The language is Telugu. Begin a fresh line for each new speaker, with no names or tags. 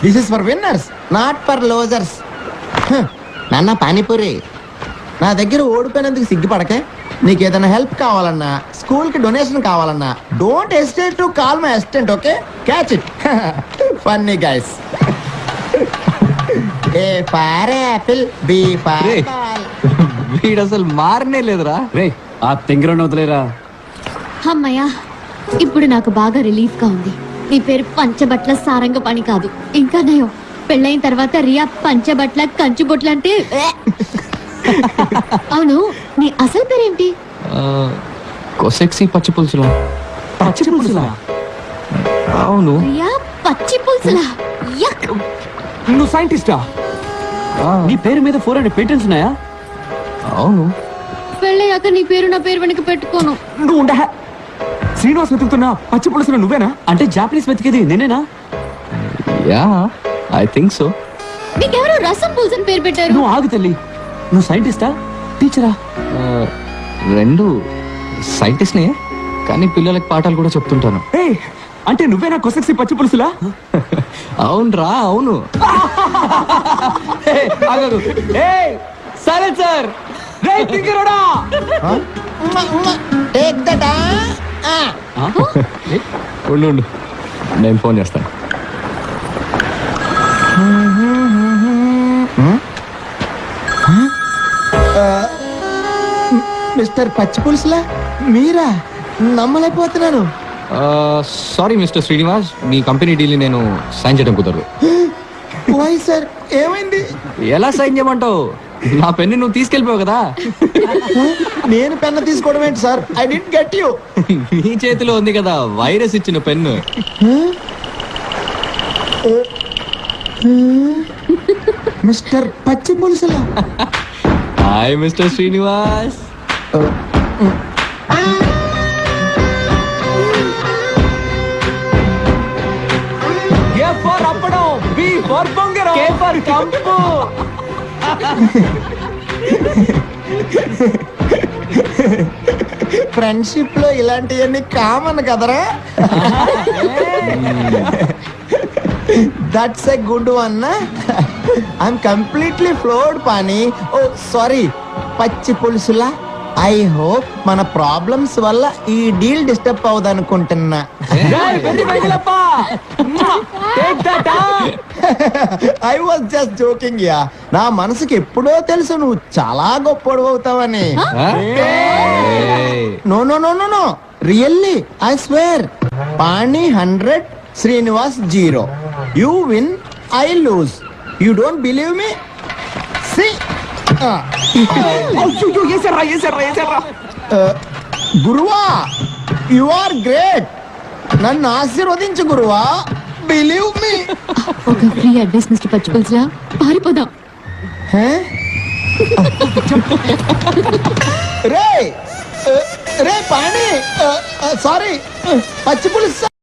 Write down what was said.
This is for winners not for losers. నాన్న పానీపూరి, నా దగ్గర ఓడిపోయినందుకు సిగ్గుపడకే. నీకు ఏదైనా హెల్ప్ కావాలన్నా, స్కూల్ కి డొనేషన్ కావాలన్నా, don't hesitate to call my assistant. Okay, catch it. Funny guys. A for apple, B for ball.
వీడు అసలు మారనే లేదురా.
రే ఆ తెంగరని వదిలేరా.
అమ్మయ్యా, ఇప్పుడు నాకు బాగా రిలీఫ్ గా ఉంది. నీ పేరు పంచబట్ల సారంగ పని కాదు, ఇంకా నయం పెళ్ళైన తర్వాత రియా పంచబట్ల కంచుబొట్ల అంటే. అవును, నీ అసలు పేరేంటి?
కొసెక్సీ పచ్చి పులుసులా.
పచ్చి పులుసులా?
అవును.
రియా పచ్చి పులుసులా? యక్.
నువ్వు సైంటిస్టా? నీ పేరు మీద 400 పేటెంట్స్ ఉన్నాయా?
అవును.
పెళ్ళయ్యాక నీ పేరు నా పేరు వెనక పెట్టుకోను.
నువ్వు ఉండ. శ్రీనివాస్ వెతుకుతున్నా పచ్చి పులుసులో నువ్వేనా? అంటే జాపనీస్ వెతికేది నేనేనా?
Yeah, I think so.
నీకెవరో రసం పులుసు అని పేరు పెట్టారు.
నువ్వు ఆగు తల్లి. నువ్వు సైంటిస్టా టీచరా?
రెండు సైంటిస్ట్నే, కానీ పిల్లలకి పాఠాలు కూడా చెప్తుంటాను.
అంటే నువ్వేనా కొసెక్సీ పచ్చి పులుసులా?
అవునరా, అవును.
సరే సార్.
Take that.
ఉండు, నేను ఫోన్ చేస్తాను.
మిస్టర్ పచ్చి పులుసులా మీరా? నమ్మలేకపోతున్నాను.
సారీ మిస్టర్ శ్రీనివాస్, మీ కంపెనీ డీల్ నేను సైన్ చేయడం కుదరదు.
వై సార్, ఏమైంది?
ఎలా సైన్ చేయమంటావు? నా పెన్ను నువ్వు తీసుకెళ్ళిపోయావు కదా.
నేను పెన్ను తీసుకోవడం ఏంటి sir? I did get you.
నీ చేతిలో ఉంది కదా వైరస్ ఇచ్చిన పెన్ను.
మిస్టర్ పచ్చి పులుసులా?
Hi mister Srinivas.
A for అప్పడం, బి ఫర్ బొంగరం, కే ఫర్ కంపు.
ఫ్రెండ్షిప్ లో ఇలాంటివన్నీ కామన్ కదరా? That's a good one. I'm completely floored పాని. ఓ సారీ, పచ్చి పులుసులా. ఐ హోప్ మన ప్రాబ్లమ్స్ వల్ల ఈ డీల్ డిస్టర్బ్ అవ్వదనుకుంటున్నా. I was just joking yeah. నా మనసుకి ఎప్పుడో తెలుసు నువ్వు చాలా గొప్పడు అవుతావని. No no no no no, really I swear. Pani 100, Srinivas 0. You win, I lose. You don't believe me? See గురువా, యు ఆర్ గ్రేట్. నన్ను ఆశీర్వదించు గురువా. Believe me.
ఒక ఫ్రీ అడ్వైస్ మిస్టర్ పచ్చి పులుసులా, పారిపోదాం.
రే రే పాణి, సారీ, పచ్చి పులుసు.